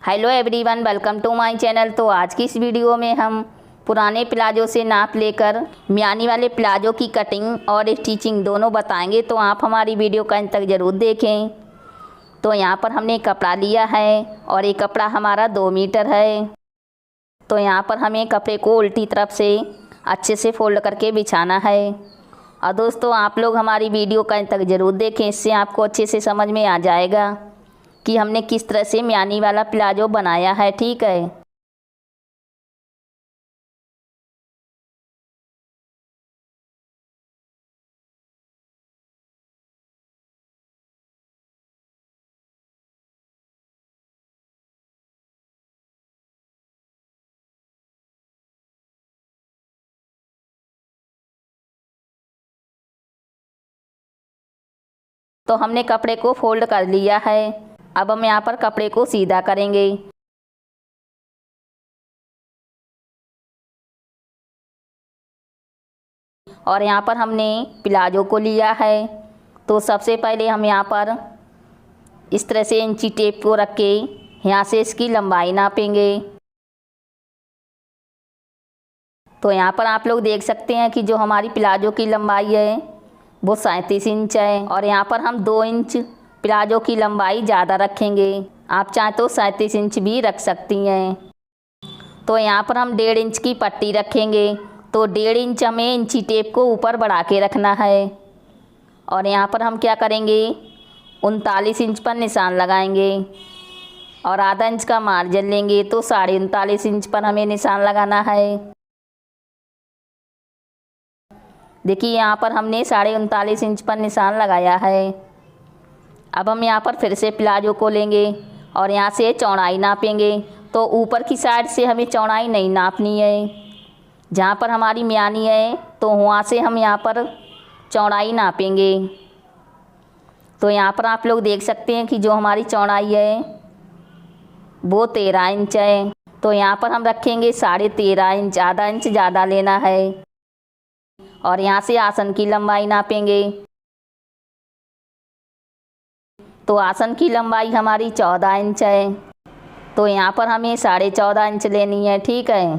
Hello everyone, welcome to my channel. तो आज की इस वीडियो में हम पुराने प्लाजो से नाप लेकर म्यानी वाले प्लाजो की कटिंग और स्टिचिंग दोनों बताएंगे। तो आप हमारी वीडियो का अंत तक ज़रूर देखें। तो यहाँ पर हमने कपड़ा लिया है और ये कपड़ा हमारा 2 मीटर है। तो यहाँ पर हमें कपड़े को उल्टी तरफ से अच्छे से फोल्ड करके बिछाना है। और दोस्तों, आप लोग हमारी वीडियो का अंत तक ज़रूर देखें, इससे आपको अच्छे से समझ में आ जाएगा कि हमने किस तरह से म्यानी वाला प्लाजो बनाया है। ठीक है। तो हमने कपड़े को फोल्ड कर लिया है। अब हम यहाँ पर कपड़े को सीधा करेंगे। और यहाँ पर हमने प्लाजो को लिया है। तो सबसे पहले हम यहाँ पर इस तरह से इंची टेप को रख के यहाँ से इसकी लंबाई नापेंगे। तो यहाँ पर आप लोग देख सकते हैं कि जो हमारी प्लाजो की लंबाई है वो 37 इंच है। और यहाँ पर हम 2 इंच प्लाजो की लंबाई ज़्यादा रखेंगे। आप चाहें तो 37 इंच भी रख सकती हैं। तो यहाँ पर हम 1.5 इंच की पट्टी रखेंगे। तो 1.5 इंच हमें इंची टेप को ऊपर बढ़ा के रखना है। और यहाँ पर हम क्या करेंगे, 39 इंच पर निशान लगाएंगे और आधा इंच का मार्जिन लेंगे। तो 39.5 इंच पर हमें निशान लगाना है। देखिए, यहाँ पर हमने 39.5 इंच पर निशान लगाया है। अब हम यहाँ पर फिर से प्लाजो को लेंगे और यहाँ से चौड़ाई नापेंगे। तो ऊपर की साइड से हमें चौड़ाई नहीं नापनी है। जहाँ पर हमारी म्यानी है तो वहाँ से हम यहाँ पर चौड़ाई नापेंगे। तो यहाँ पर आप लोग देख सकते हैं कि जो हमारी चौड़ाई है वो 13 इंच है। तो यहाँ पर हम रखेंगे 13.5 इंच, आधा इंच ज़्यादा लेना है। और यहाँ से आसन की लंबाई नापेंगे। तो आसन की लंबाई हमारी 14 इंच है। तो यहाँ पर हमें 14.5 इंच लेनी है। ठीक है।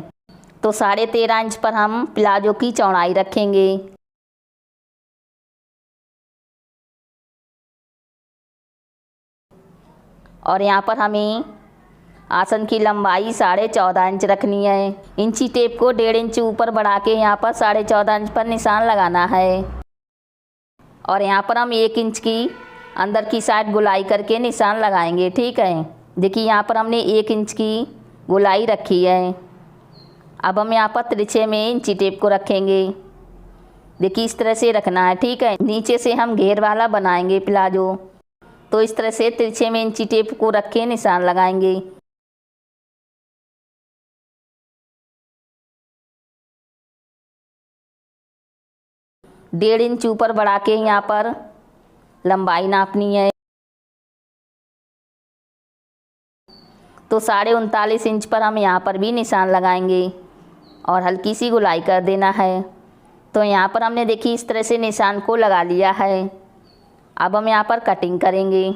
तो 13.5 इंच पर हम प्लाजो की चौड़ाई रखेंगे। और यहाँ पर हमें आसन की लंबाई 14.5 इंच रखनी है। इंची टेप को 1.5 इंच ऊपर बढ़ा के यहाँ पर 14.5 इंच पर निशान लगाना है। और यहाँ पर हम 1 इंच की अंदर की साइड गुलाई करके निशान लगाएंगे। ठीक है। देखिए, यहाँ पर हमने 1 इंच की गुलाई रखी है। अब हम यहाँ पर तिरछे में इंची टेप को रखेंगे। देखिए, इस तरह से रखना है। ठीक है। नीचे से हम घेर वाला बनाएंगे प्लाजो। तो इस तरह से तिरछे में इंची टेप को रख के निशान लगाएंगे। डेढ़ इंच ऊपर बढ़ा के यहाँ पर लंबाई नापनी है। तो 39.5 इंच पर हम यहाँ पर भी निशान लगाएंगे और हल्की सी गुलाई कर देना है। तो यहाँ पर हमने देखी इस तरह से निशान को लगा लिया है। अब हम यहाँ पर कटिंग करेंगे।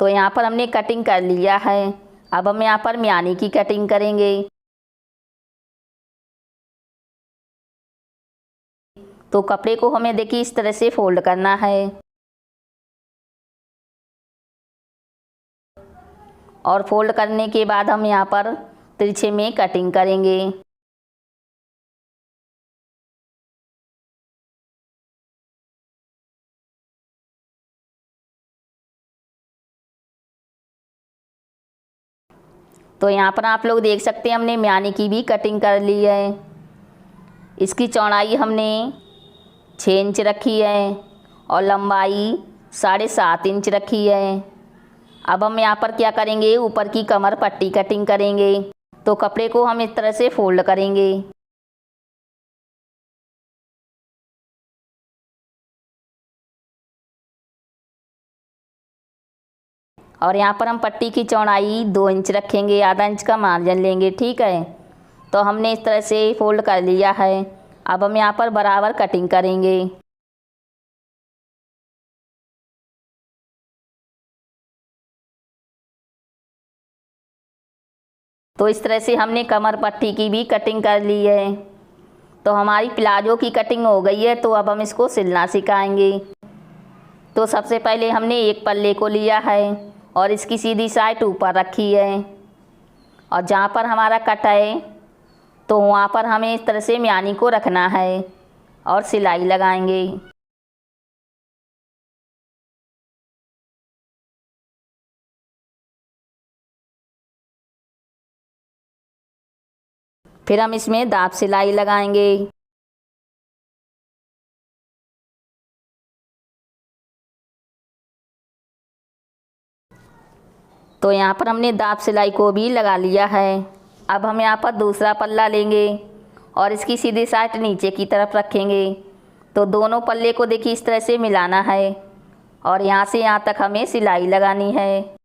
तो यहाँ पर हमने कटिंग कर लिया है। अब हम यहाँ पर म्यानी की कटिंग करेंगे। तो कपड़े को हमें देखिए इस तरह से फोल्ड करना है और फोल्ड करने के बाद हम यहाँ पर तिरछे में कटिंग करेंगे। तो यहाँ पर आप लोग देख सकते हैं हमने म्यानी की भी कटिंग कर ली है। इसकी चौड़ाई हमने 6 इंच रखी है और लंबाई 7.5 इंच रखी है। अब हम यहाँ पर क्या करेंगे, ऊपर की कमर पट्टी कटिंग करेंगे। तो कपड़े को हम इस तरह से फोल्ड करेंगे। और यहाँ पर हम पट्टी की चौड़ाई 2 इंच रखेंगे, आधा इंच का मार्जिन लेंगे, ठीक है। तो हमने इस तरह से फोल्ड कर लिया है। अब हम यहाँ पर बराबर कटिंग करेंगे। तो इस तरह से हमने कमर पट्टी की भी कटिंग कर ली है। तो हमारी प्लाजो की कटिंग हो गई है। तो अब हम इसको सिलना सिखाएंगे। तो सबसे पहले हमने एक पल्ले को लिया है और इसकी सीधी साइड ऊपर रखी है, और जहाँ पर हमारा कट है तो वहाँ पर हमें इस तरह से म्यानी को रखना है और सिलाई लगाएंगे। फिर हम इसमें दाब सिलाई लगाएंगे। तो यहाँ पर हमने दाब सिलाई को भी लगा लिया है। अब हम यहाँ पर दूसरा पल्ला लेंगे और इसकी सीधी साइड नीचे की तरफ रखेंगे। तो दोनों पल्ले को देखिए इस तरह से मिलाना है और यहाँ से यहाँ तक हमें सिलाई लगानी है।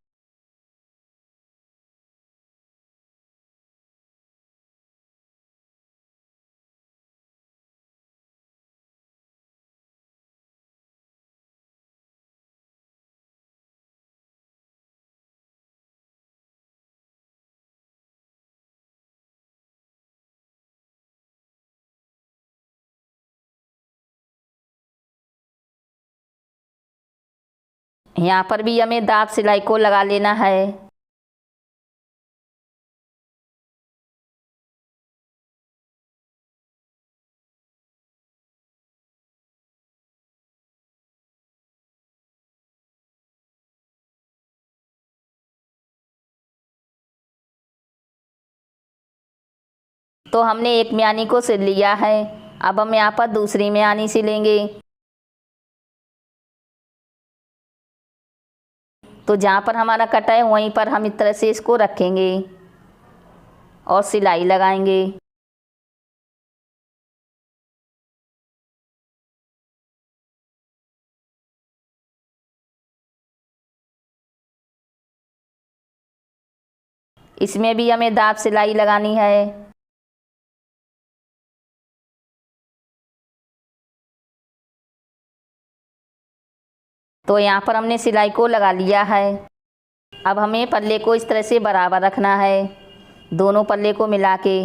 यहाँ पर भी हमें दाब सिलाई को लगा लेना है। तो हमने एक म्यानी को सिल लिया है। अब हम यहाँ पर दूसरी म्यानी सिलेंगे। तो जहाँ पर हमारा कटा है वहीं पर हम इस तरह से इसको रखेंगे और सिलाई लगाएंगे। इसमें भी हमें दाब सिलाई लगानी है। तो यहाँ पर हमने सिलाई को लगा लिया है। अब हमें पल्ले को इस तरह से बराबर रखना है, दोनों पल्ले को मिला के।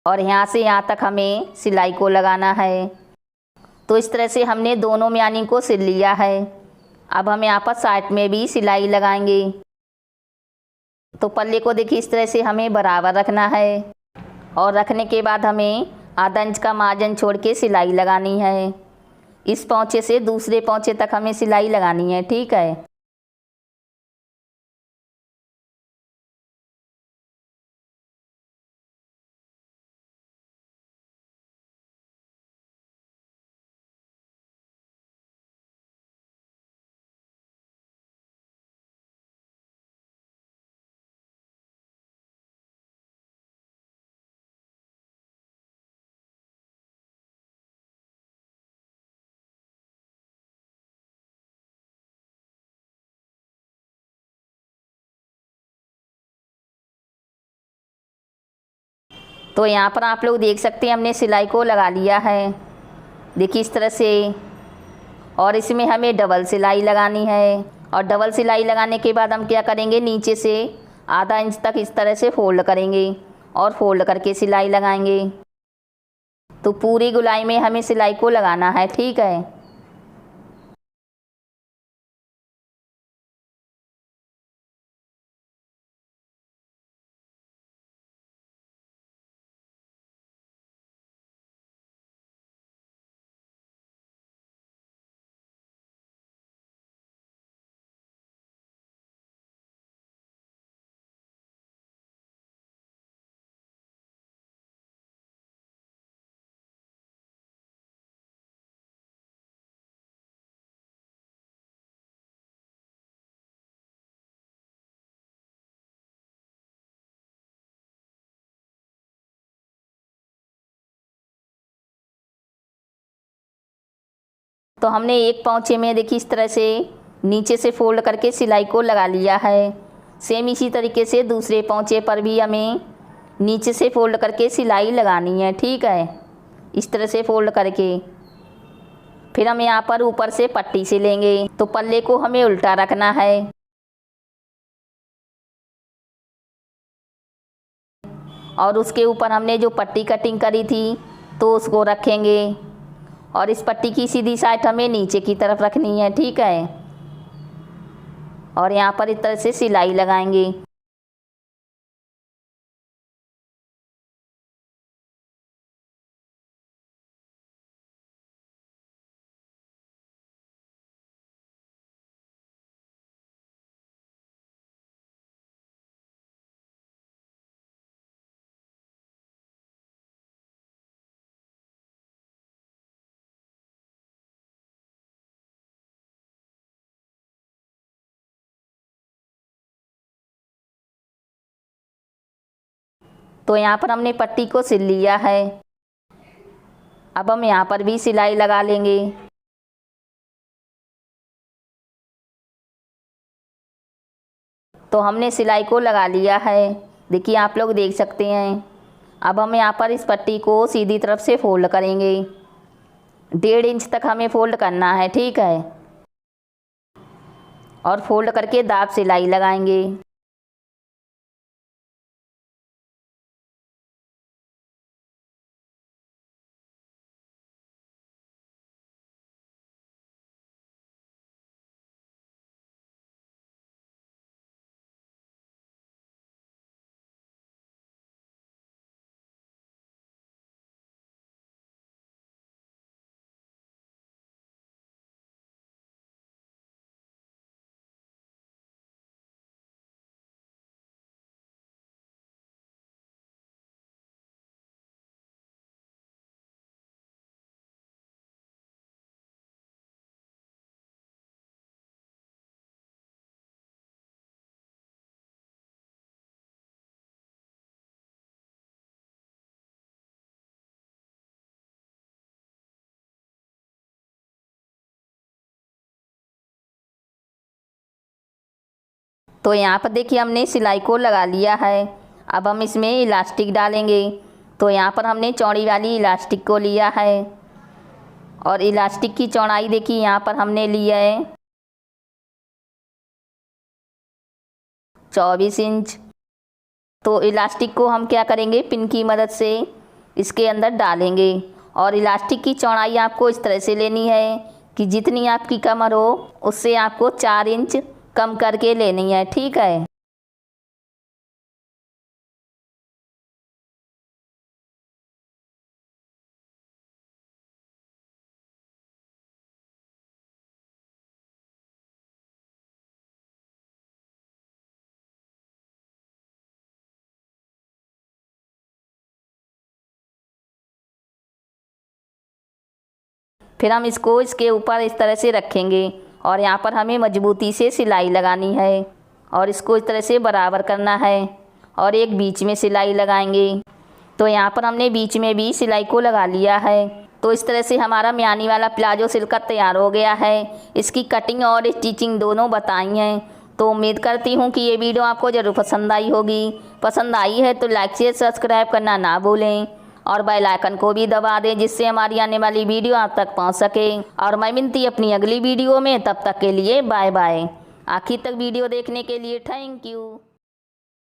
और यहाँ से यहाँ तक हमें सिलाई को लगाना है। तो इस तरह से हमने दोनों म्यानी को सिल लिया है। अब हम यहाँ पर साइड में भी सिलाई लगाएंगे। तो पल्ले को देखिए इस तरह से हमें बराबर रखना है और रखने के बाद हमें आधा इंच का मार्जिन छोड़ के सिलाई लगानी है। इस पौंचे से दूसरे पौंचे तक हमें सिलाई लगानी है, ठीक है। तो यहाँ पर आप लोग देख सकते हैं हमने सिलाई को लगा लिया है, देखिए इस तरह से। और इसमें हमें डबल सिलाई लगानी है। और डबल सिलाई लगाने के बाद हम क्या करेंगे, नीचे से आधा इंच तक इस तरह से फोल्ड करेंगे और फोल्ड करके सिलाई लगाएंगे। तो पूरी गुलाई में हमें सिलाई को लगाना है, ठीक है। तो हमने एक पौंचे में देखिए इस तरह से नीचे से फोल्ड करके सिलाई को लगा लिया है। सेम इसी तरीके से दूसरे पौंचे पर भी हमें नीचे से फोल्ड करके सिलाई लगानी है, ठीक है। इस तरह से फोल्ड करके फिर हम यहाँ पर ऊपर से पट्टी से लेंगे। तो पल्ले को हमें उल्टा रखना है और उसके ऊपर हमने जो पट्टी कटिंग करी थी तो उसको रखेंगे और इस पट्टी की सीधी साइड हमें नीचे की तरफ रखनी है, ठीक है। और यहाँ पर इस तरह से सिलाई लगाएंगे। तो यहाँ पर हमने पट्टी को सिल लिया है। अब हम यहाँ पर भी सिलाई लगा लेंगे। तो हमने सिलाई को लगा लिया है, देखिए आप लोग देख सकते हैं। अब हम यहाँ पर इस पट्टी को सीधी तरफ से फोल्ड करेंगे। 1.5 इंच तक हमें फोल्ड करना है, ठीक है। और फोल्ड करके दाब सिलाई लगाएंगे। तो यहाँ पर देखिए हमने सिलाई को लगा लिया है। अब हम इसमें इलास्टिक डालेंगे। तो यहाँ पर हमने चौड़ी वाली इलास्टिक को लिया है और इलास्टिक की चौड़ाई देखिए यहाँ पर हमने लिया है 24 इंच। तो इलास्टिक को हम क्या करेंगे, पिन की मदद से इसके अंदर डालेंगे और इलास्टिक की चौड़ाई आपको इस तरह से लेनी है कि जितनी आपकी कमर हो उससे आपको 4 इंच कम करके लेनी है, ठीक है। फिर हम इसको इसके ऊपर इस तरह से रखेंगे और यहाँ पर हमें मजबूती से सिलाई लगानी है और इसको इस तरह से बराबर करना है और एक बीच में सिलाई लगाएंगे। तो यहाँ पर हमने बीच में भी सिलाई को लगा लिया है। तो इस तरह से हमारा म्यानी वाला प्लाजो सिलकर तैयार हो गया है। इसकी कटिंग और स्टिचिंग दोनों बताई हैं। तो उम्मीद करती हूँ कि ये वीडियो आपको ज़रूर पसंद आई होगी। पसंद आई है तो लाइक शेयर सब्सक्राइब करना ना भूलें और बेल आइकन को भी दबा दें जिससे हमारी आने वाली वीडियो आप तक पहुंच सके। और मैं मिलती अपनी अगली वीडियो में, तब तक के लिए बाय बाय। आखिर तक वीडियो देखने के लिए थैंक यू।